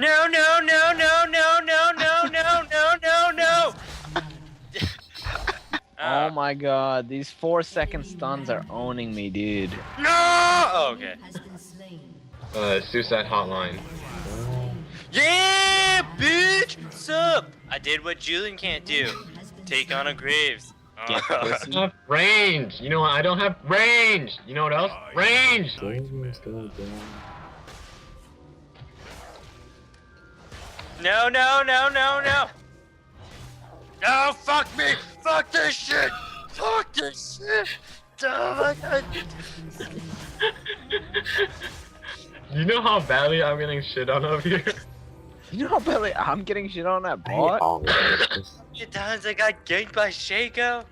No, no, no, no, no, no, no, no, no, no, no! Oh my god, these 4-second stuns are owning me, dude. No! Oh, okay. Suicide hotline. Yeah, bitch! Sup? I did what Julian can't do. Take on a Graves. Get I pussy. don't have range. You know what? I don't have range. You know what else? Range. No, no, no, no, no! No, fuck me! Fuck this shit! Fuck this shit! Oh my god! You know how badly I'm getting shit on over here? You know how badly I'm getting shit on that bot? How many times I got ganked by Shaco?